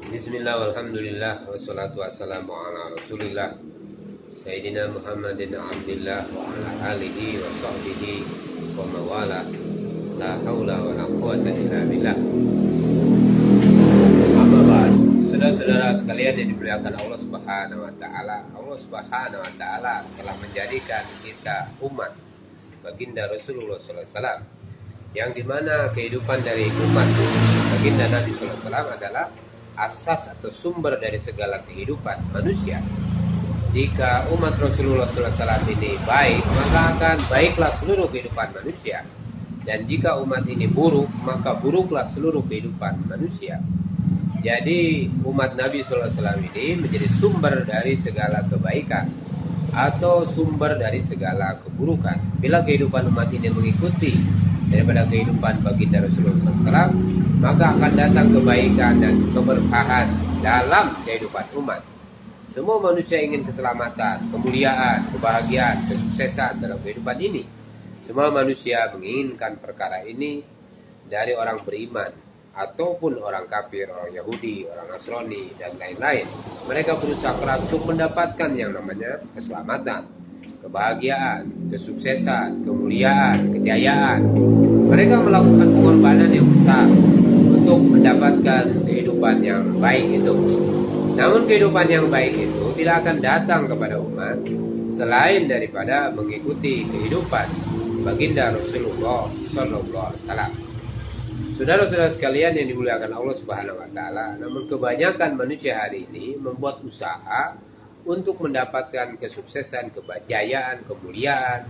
Bismillah walhamdulillah wassalatu wassalamu ala rasulillah Sayyidina Muhammadin abdillah wa ala alihi wa sahbihi wa mawala la hawla wa la quwata illa billah. Amma ba'd. Saudara-saudara sekalian yang dimuliakan Allah Subhanahu wa taala, Allah Subhanahu wa taala telah menjadikan kita umat baginda Rasulullah sallallahu alaihi wasallam, yang dimana kehidupan dari umat baginda Nabi sallallahu alaihi wasallam adalah asas atau sumber dari segala kehidupan manusia. Jika umat Rasulullah SAW ini baik, maka akan baiklah seluruh kehidupan manusia. Dan jika umat ini buruk, maka buruklah seluruh kehidupan manusia. Jadi umat Nabi SAW ini menjadi sumber dari segala kebaikan atau sumber dari segala keburukan. Bila kehidupan umat ini mengikuti daripada kehidupan baginda Rasulullah SAW, maka akan datang kebaikan dan keberkahan dalam kehidupan umat. Semua manusia ingin keselamatan, kemuliaan, kebahagiaan, kesuksesan dalam kehidupan ini. Semua manusia menginginkan perkara ini dari orang beriman ataupun orang kafir, orang Yahudi, orang Nasrani, dan lain-lain. Mereka berusaha keras untuk mendapatkan yang namanya keselamatan, kebahagiaan, kesuksesan, kemuliaan, kejayaan. Mereka melakukan pengorbanan yang besar untuk mendapatkan kehidupan yang baik itu. Namun kehidupan yang baik itu tidak akan datang kepada umat selain daripada mengikuti kehidupan baginda Rasulullah sallallahu alaihi wasallam. Saudara-saudara sekalian yang dimuliakan Allah Subhanahu wa taala, namun kebanyakan manusia hari ini membuat usaha untuk mendapatkan kesuksesan, kejayaan, kemuliaan,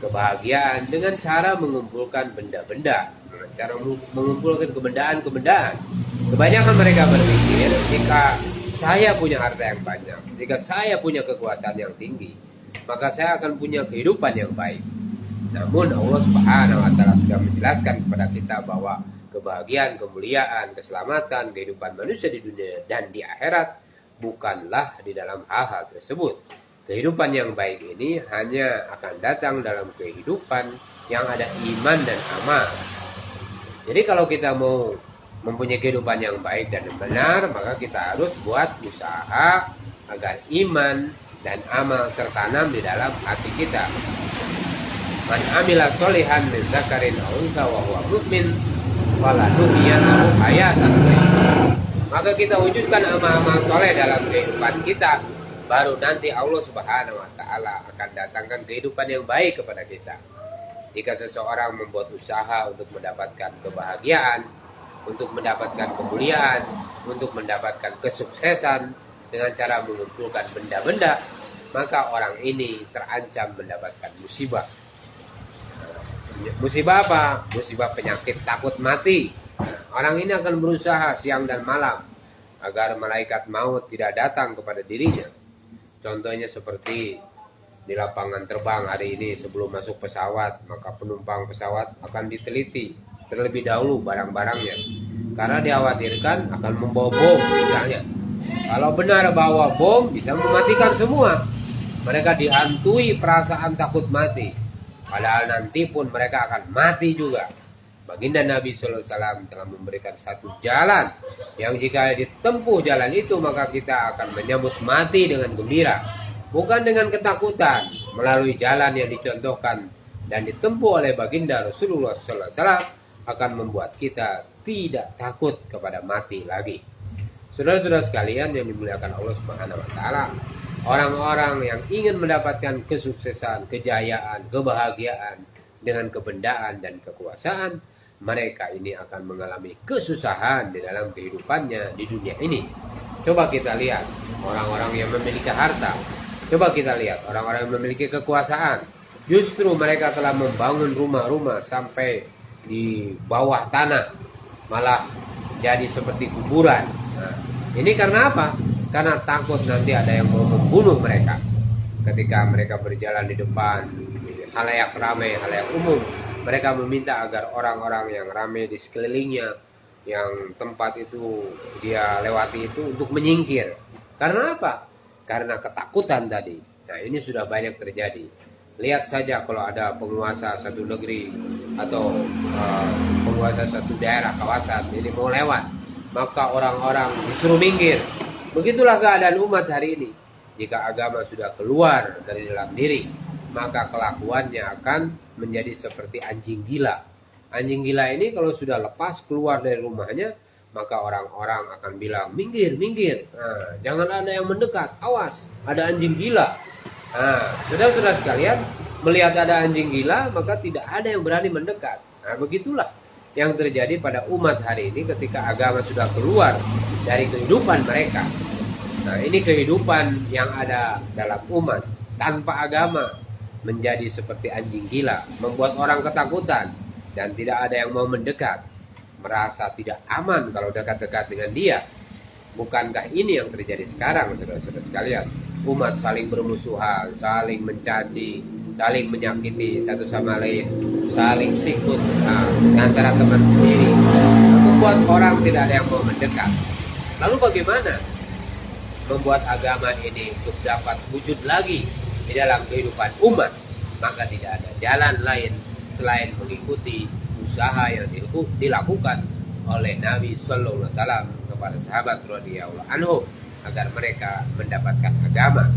kebahagiaan dengan cara mengumpulkan benda-benda, cara mengumpulkan kebendaan-kebendaan. Kebanyakan mereka berpikir, jika saya punya harta yang banyak, jika saya punya kekuasaan yang tinggi, maka saya akan punya kehidupan yang baik. Namun Allah Subhanahu wa taala sudah menjelaskan kepada kita bahwa kebahagiaan, kemuliaan, keselamatan, kehidupan manusia di dunia dan di akhirat bukanlah di dalam hal-hal tersebut. Kehidupan yang baik ini hanya akan datang dalam kehidupan yang ada iman dan amal. Jadi kalau kita mau mempunyai kehidupan yang baik dan benar, maka kita harus buat usaha agar iman dan amal tertanam di dalam hati kita. Man amila sholihan min dzakarin aw untha wa huwa mu'min falanuhyiyannahu hayatan thayyibah. Maka kita wujudkan amal-amal soleh dalam kehidupan kita, baru nanti Allah Subhanahu wa taala akan datangkan kehidupan yang baik kepada kita. Jika seseorang membuat usaha untuk mendapatkan kebahagiaan, untuk mendapatkan kemuliaan, untuk mendapatkan kesuksesan dengan cara mengumpulkan benda-benda, maka orang ini terancam mendapatkan musibah. Musibah apa? Musibah penyakit takut mati. Orang ini akan berusaha siang dan malam agar malaikat maut tidak datang kepada dirinya. Contohnya seperti di lapangan terbang hari ini, sebelum masuk pesawat, maka penumpang pesawat akan diteliti terlebih dahulu barang-barangnya, karena dikhawatirkan akan membawa bom misalnya. Kalau benar bawa bom, bisa mematikan semua. Mereka dihantui perasaan takut mati, padahal nanti pun mereka akan mati juga. Baginda Nabi sallallahu alaihi wasallam telah memberikan satu jalan yang jika ditempuh jalan itu, maka kita akan menyambut mati dengan gembira, bukan dengan ketakutan. Melalui jalan yang dicontohkan dan ditempuh oleh baginda Rasulullah sallallahu alaihi wasallam akan membuat kita tidak takut kepada mati lagi. Saudara-saudara sekalian yang dimuliakan Allah Subhanahu wa taala, orang-orang yang ingin mendapatkan kesuksesan, kejayaan, kebahagiaan dengan kebendaan dan kekuasaan, mereka ini akan mengalami kesusahan di dalam kehidupannya di dunia ini. Coba kita lihat orang-orang yang memiliki harta. Coba kita lihat orang-orang yang memiliki kekuasaan. Justru mereka telah membangun rumah-rumah sampai di bawah tanah, malah jadi seperti kuburan. Nah, ini karena apa? Karena takut nanti ada yang mau membunuh mereka. Ketika mereka berjalan di depan halayak ramai, halayak umum, mereka meminta agar orang-orang yang ramai di sekelilingnya, yang tempat itu dia lewati itu, untuk menyingkir. Karena apa? Karena ketakutan tadi. Nah, ini sudah banyak terjadi. Lihat saja kalau ada penguasa satu negeri atau penguasa satu daerah, kawasan, ini mau lewat, maka orang-orang disuruh minggir. Begitulah keadaan umat hari ini. Jika agama sudah keluar dari dalam diri, maka kelakuannya akan menjadi seperti anjing gila. Anjing gila ini kalau sudah lepas keluar dari rumahnya, maka orang-orang akan bilang, minggir, minggir. Nah, jangan ada yang mendekat, awas, ada anjing gila. Nah, saudara-saudara sekalian, melihat ada anjing gila, maka tidak ada yang berani mendekat. Nah, begitulah yang terjadi pada umat hari ini ketika agama sudah keluar dari kehidupan mereka. Nah, ini kehidupan yang ada dalam umat tanpa agama menjadi seperti anjing gila, membuat orang ketakutan dan tidak ada yang mau mendekat, merasa tidak aman kalau dekat-dekat dengan dia. Bukankah ini yang terjadi sekarang, saudara-saudara sekalian? Umat saling bermusuhan, saling mencaci, saling menyakiti satu sama lain, saling sikut antara teman sendiri, membuat orang tidak ada yang mau mendekat. Lalu bagaimana membuat agama ini untuk dapat wujud lagi di dalam kehidupan umat? Maka tidak ada jalan lain selain mengikuti usaha yang dilakukan oleh Nabi Sallallahu Alaihi Wasallam kepada sahabat radhiyallahu anhu agar mereka mendapatkan agama.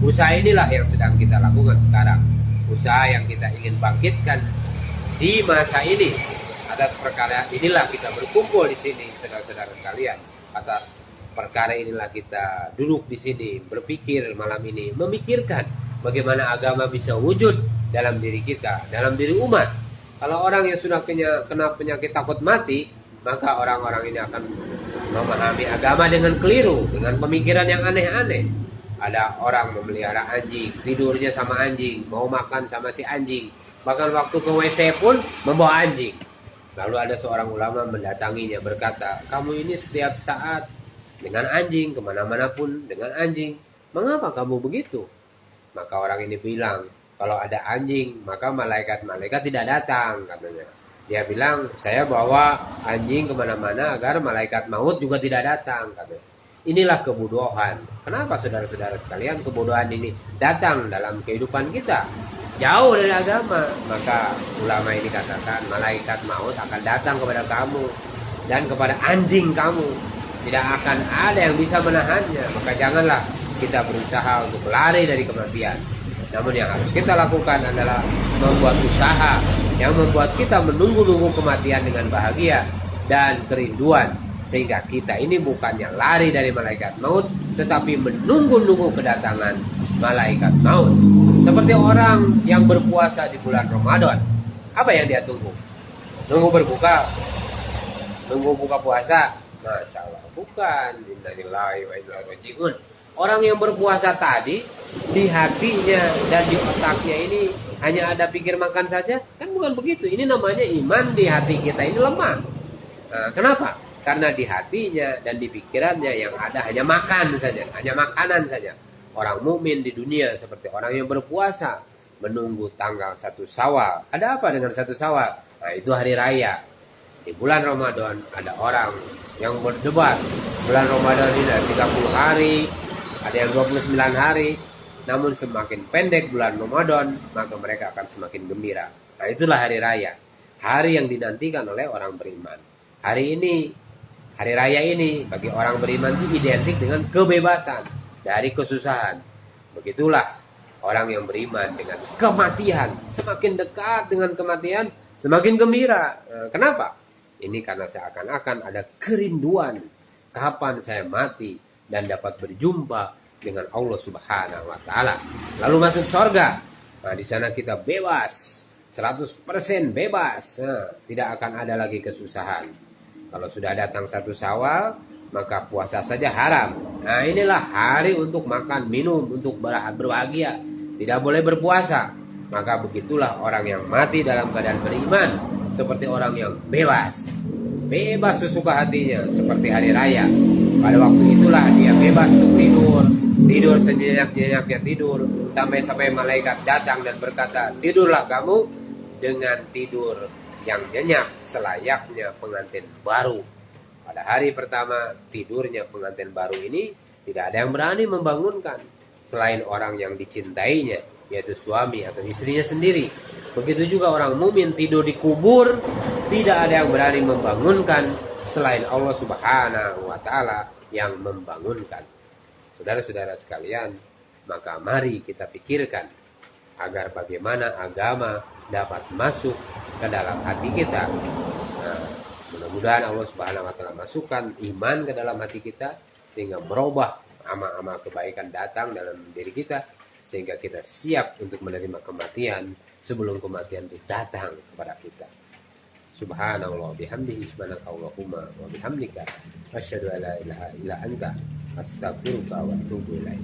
Usaha inilah yang sedang kita lakukan sekarang. Usaha yang kita ingin bangkitkan di masa ini. Atas perkara inilah kita berkumpul di sini, saudara-saudara sekalian. Atas perkara inilah kita duduk di sini, berpikir malam ini, memikirkan bagaimana agama bisa wujud dalam diri kita, dalam diri umat. Kalau orang yang sudah kena penyakit takut mati, maka orang-orang ini akan memahami agama dengan keliru, dengan pemikiran yang aneh-aneh. Ada orang memelihara anjing, tidurnya sama anjing, mau makan sama si anjing, bahkan waktu ke WC pun membawa anjing. Lalu ada seorang ulama mendatanginya berkata, kamu ini setiap saat dengan anjing, kemana-mana pun dengan anjing, mengapa kamu begitu? Maka orang ini bilang, kalau ada anjing, maka malaikat-malaikat tidak datang, katanya. Dia bilang, saya bawa anjing kemana-mana agar malaikat maut juga tidak datang, katanya. Inilah kebodohan. Kenapa saudara-saudara sekalian kebodohan ini datang dalam kehidupan kita? Jauh dari agama. Maka ulama ini katakan, malaikat maut akan datang kepada kamu dan kepada anjing kamu. Tidak akan ada yang bisa menahannya. Maka janganlah kita berusaha untuk lari dari kematian. Namun yang harus kita lakukan adalah membuat usaha yang membuat kita menunggu-nunggu kematian dengan bahagia dan kerinduan. Sehingga kita ini bukannya lari dari malaikat maut, tetapi menunggu-nunggu kedatangan malaikat maut. Seperti orang yang berpuasa di bulan Ramadan. Apa yang dia tunggu? Nunggu berbuka? Nunggu buka puasa? Masya Allah, bukan. Innalillahi wa inna ilaihi raji'un. Orang yang berpuasa tadi, di hatinya dan di otaknya ini hanya ada pikir makan saja, kan bukan begitu. Ini namanya iman di hati kita ini lemah. Nah, kenapa? Karena di hatinya dan di pikirannya yang ada hanya makan saja, hanya makanan saja. Orang mukmin di dunia seperti orang yang berpuasa menunggu tanggal 1 Syawal. Ada apa dengan 1 Syawal? Nah, itu hari raya. Di bulan Ramadan ada orang yang berdebat. Bulan Ramadan ini ada 30 hari, ada yang 29 hari. Namun semakin pendek bulan Ramadan, maka mereka akan semakin gembira. Nah, itulah hari raya. Hari yang dinantikan oleh orang beriman. Hari ini, hari raya ini bagi orang beriman itu identik dengan kebebasan dari kesusahan. Begitulah orang yang beriman dengan kematian. Semakin dekat dengan kematian, semakin gembira. Kenapa? Ini karena seakan-akan ada kerinduan kapan saya mati dan dapat berjumpa dengan Allah Subhanahu wa taala. Lalu masuk surga. Nah, di sana kita bebas, 100% bebas. Nah, tidak akan ada lagi kesusahan. Kalau sudah datang 1 Syawal, maka puasa saja haram. Nah, inilah hari untuk makan, minum, untuk berbahagia. Tidak boleh berpuasa. Maka begitulah orang yang mati dalam keadaan beriman, seperti orang yang bebas. Bebas sesuka hatinya, seperti hari raya. Pada waktu itulah dia bebas untuk tidur. Tidur senyenyak-nyenyaknya tidur. Sampai-sampai malaikat datang dan berkata, tidurlah kamu dengan tidur yang nyenyak selayaknya pengantin baru. Pada hari pertama tidurnya pengantin baru ini, tidak ada yang berani membangunkan selain orang yang dicintainya, yaitu suami atau istrinya sendiri. Begitu juga orang mukmin tidur di kubur, tidak ada yang berani membangunkan selain Allah Subhanahu wa Ta'ala yang membangunkan. Saudara-saudara sekalian, maka mari kita pikirkan agar bagaimana agama dapat masuk ke dalam hati kita. Nah, mudah-mudahan Allah Subhanahu wa Ta'ala masukkan iman ke dalam hati kita sehingga merubah amal-amal kebaikan datang dalam diri kita, sehingga kita siap untuk menerima kematian sebelum kematian itu datang kepada kita. Subhanallah bihamdihi, subhanakallahumma wa bihamdika, asyhadu an la ilaha illa anta, astaghfiruka wa atubu ilaik.